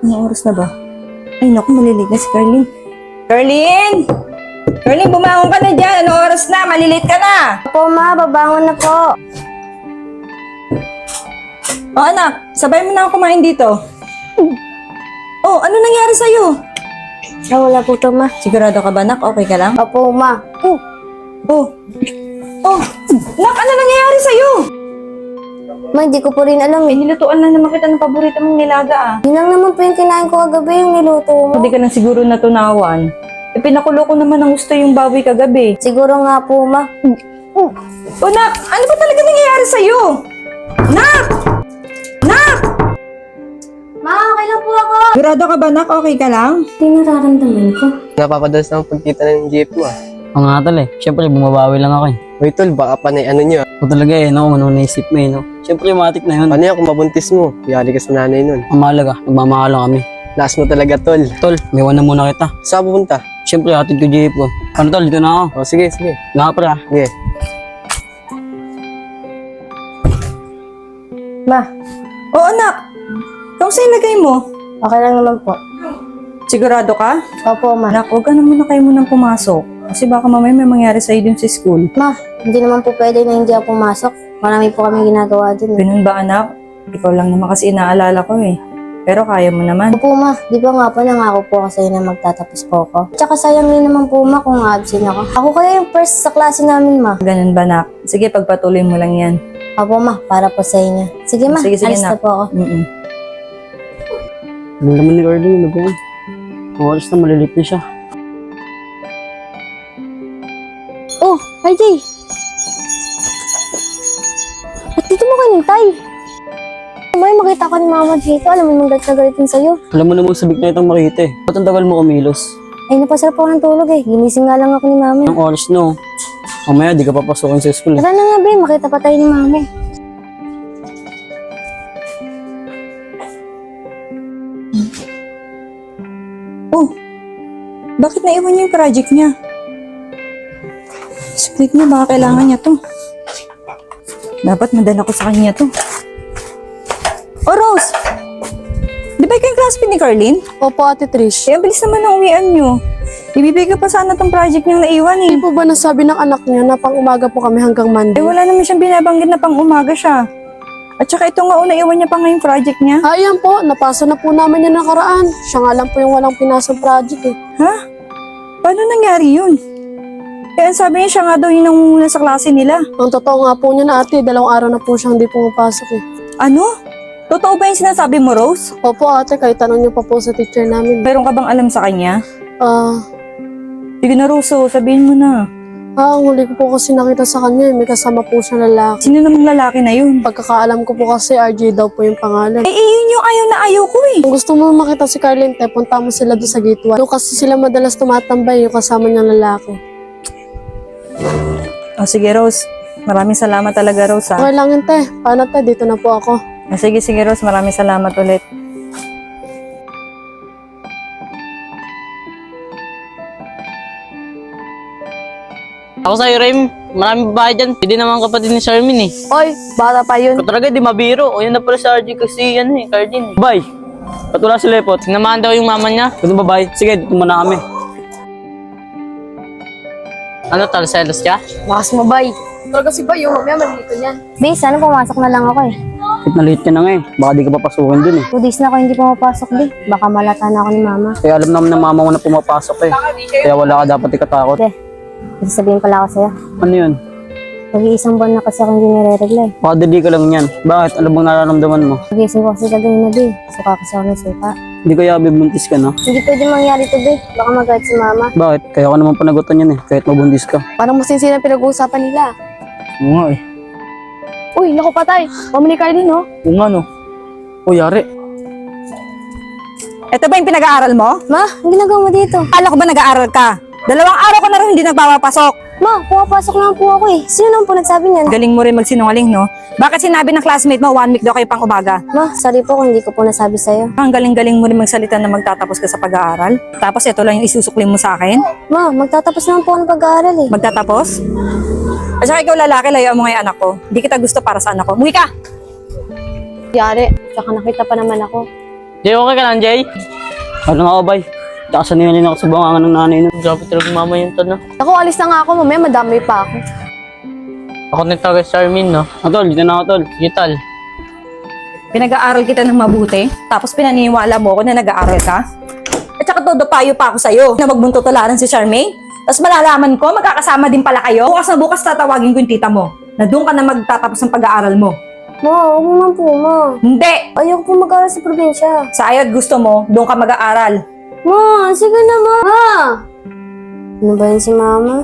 Anong oras na ba? Ay, naku, malilig na si Carlene. Carlene! Carlene, bumangon ka na dyan. Anong oras na? Malilit ka na. Opo, ma. Babangon na po. O anak, sabay mo na ako kumain dito. Oh, ano nangyari sa'yo? Wala po to, ma. Sigurado ka ba, nak? Okay ka lang? Opo, ma. Oh. Nak, ano nangyayari sa'yo? Ma, hindi ko po rin alam May eh. nilutuan lang naman kita ng paborito mong nilaga ah. Yun lang naman po yung kinain ko kagabi, yung niluto mo. Hindi ka lang siguro natunawan. E pinakulo ko naman ng gusto yung baboy kagabi. Siguro nga po, ma. Oh, nak, ano ba talaga nangyayari sa'yo? Nak! Nak! Ma, okay lang po ako. Sigurado ka ba, nak? Okay ka lang? Hindi nararamdaman ko. Napapadalas naman pagkita ng jeep mo ah. Oo nga tol eh. Siyempre bumabawi lang ako eh. Uy tol, baka panay ano nyo ah. O talaga eh, no? Ano naisip mo eh, no? Siyempre matik na yun. Paano yan kung mabuntis mo? Yari ka sa nanay nun. Ang mahalaga, nagmamahal lang kami. Last mo talaga tol. Tol, may na muna kita. Saan pupunta? Siyempre hatid ko jeep ko. Ano tol, dito na ako. O sige, sige. Nga pre ah. Sige. Ma, Oo, anak. Kamusta yung lagay mo? okay lang naman po. Sigurado ka? Opo, ma. Anak, huwag ka na muna kayo munang pumasok. Kasi baka mamaya may mangyari sa'yo dun sa school. Ma, hindi naman po pwede na hindi ako pumasok. Marami po kami ginagawa dun eh. Ganun ba, anak? Ikaw lang naman kasi inaalala ko eh. Pero kaya mo naman. Opo, ma. Di ba nga po nangako po ako sa'yo na magtatapos po ako? Tsaka sayang rin naman po, ma, kung absent ako. Ako kaya yung first sa klase namin, ma. Ganun ba, anak? Sige, pagpatuloy mo lang yan. Opo, ma. Para po sa inyo. Sige, ma. Sige, Alis na anak. po ako. Ano naman ni Carlene, ano ba yan? Ang oras na malilit na siya. Oh, RJ! Ba't dito mo kanintay? May makita ko ni mama dito. Alam mo nung galit na galitin sa'yo. Alam mo namang sabik na itong makita eh. Ba't ang tagal mo kumilos? Ay, napasarap ako ng tulog eh. Ginising nga lang ako ni mama. Ang oras no. Mamaya di ka papasukin sa school eh. Tara na nga, be. Makita pa tayo ni mama. Oh, bakit naiwan niya yung project niya? Split niya, baka kailangan niya to. Dapat madala ko sa kanya to. Oh, Rose! Di ba ikaw yung classmate ni Carlene? Opo, Ate Trish. Eh, ang bilis naman ng uwian niyo. Ibibigay pa sana tong project niyang naiwan eh. Hindi po ba nasabi ng anak niya na pang umaga po kami hanggang Eh, Monday? wala naman siyang binabanggit na pang umaga siya. At saka ito nga, naiwan niya pa nga yung project niya. Ayan po, napasa na po namin yung nakaraan. Siya nga lang po yung walang pinasang project eh. Ha? Paano nangyari yun? Eh, ang sabi niya siya nga daw yun ang muna sa klase nila. Ang totoo nga po niya na ate, 2 araw na po siyang hindi pumapasok eh. Ano? Totoo ba yung sinasabi mo, Rose? Opo ate, kahit tanong niyo pa po sa teacher namin. Meron ka bang alam sa kanya? Sige na, Rose, sabihin mo na. ang huli ko po kasi nakita sa kanya, may kasama po siya lalaki. Sino namang lalaki na yun? Pagkakaalam ko po kasi RJ daw po yung pangalan. Eh, yun yung ayaw na ayaw ko eh. Kung gusto mo makita si Carlene, punta mo sila doon sa gate 1. Doon kasi sila madalas tumatambay yung kasama niyang lalaki. O sige, Rose. Maraming salamat talaga, Rose, ha? Okay lang yun, te. Paano, te? Dito na po ako. O, sige, Rose. Maraming salamat ulit. Ako sa'yo, Rem. Maraming babae dyan. Hindi naman kapatid ni Charmin eh. Oy, bata pa yun. Ikaw talaga, di mabiro. O yun na pala sa RG kasi yan eh, Cardin. Bay! Ba't wala si Lepot? Sinamahan daw yung mama niya. Ano ba bay? Sige, dito muna kami. Ano, talselos siya? Lakas mo, bay. Talaga si Bay, yung mamaya malito niyan. Be, sana pumasok na lang ako eh. Kahit na late ka na nga eh. Baka di ka papasukin dun eh. 2 days na ako hindi pumapasok, be. Baka malata na ako ni mama. Kaya alam naman ng mama mo na pumapasok eh. Kaya wala ka dapat ikatakot. Be, may sasabihin pala ako sa'yo. Ano yun? Mag-iisang buwan na kasi ako hindi nire-regla eh. Baka dili ka lang yan. Bakit? Ano bang nararamdaman mo? Nagising ko kasi kagabi na, be. Suka kasi ako ng suka. Hindi kaya bibuntis ka na? Hindi pwede mangyari to, be. Baka magalit si mama. Bakit? Kaya ka naman panagutan yan eh. Kahit mabuntis ka. Parang masinsin ang pinag-uusapan nila. Oo nga eh. Uy, naku patay. Mama ni Carlene, no? Oo nga no. O yari. Ito ba yung pinag-aaral mo? Ma, ang ginagawa mo dito? Akala ko ba nag-aaral ka? 2 araw ko na rin hindi nagpapapasok. Ma, pumapasok naman po ako eh. Sino naman po nagsabi niyan? Galing mo rin magsinungaling, no? Bakit sinabi ng classmate mo 1 week daw kayo pang umaga? Ma, sorry po kung hindi ko po nasabi sa'yo. Ang galing-galing mo rin magsalita na magtatapos ka sa pag-aaral. Tapos ito lang yung isusukli mo sa akin. Ma, magtatapos naman po ako ng pag-aaral eh. Magtatapos? At saka ikaw lalaki, layuan mo nga yung anak ko. Hindi kita gusto para sa anak ko. Umuwi ka! Yari, tsaka nakita pa naman ako. Jay, okay ka lang, Jay? Ano nga ako, bay? Tsaka sanilin ako sa bangangan ng nanay nun. Grabe talaga mama yung ton, no? Ako, alis na nga ako. Mamaya madamay pa ako. Ako nagtagal sa Armin, no? Tol, dito na ako, tol. Sige, tal. Pinag-aaral kita ng mabuti, tapos pinaniniwala mo ako na nag-aaral ka? At saka todo payo pa ako sa'yo na wag mong tutularan si Charmaine. Tapos malalaman ko, magkakasama din pala kayo. Bukas na bukas tatawagin ko yung tita mo na doon ka na magtatapos ng pag-aaral mo. Ma, huwag naman po, ma. Hindi! Ayoko po mag-aaral sa probinsya. Sa ayaw at gusto mo, doon ka mag-aaral. Ma, sige na, ma. Ma! Ano ba yun si mama?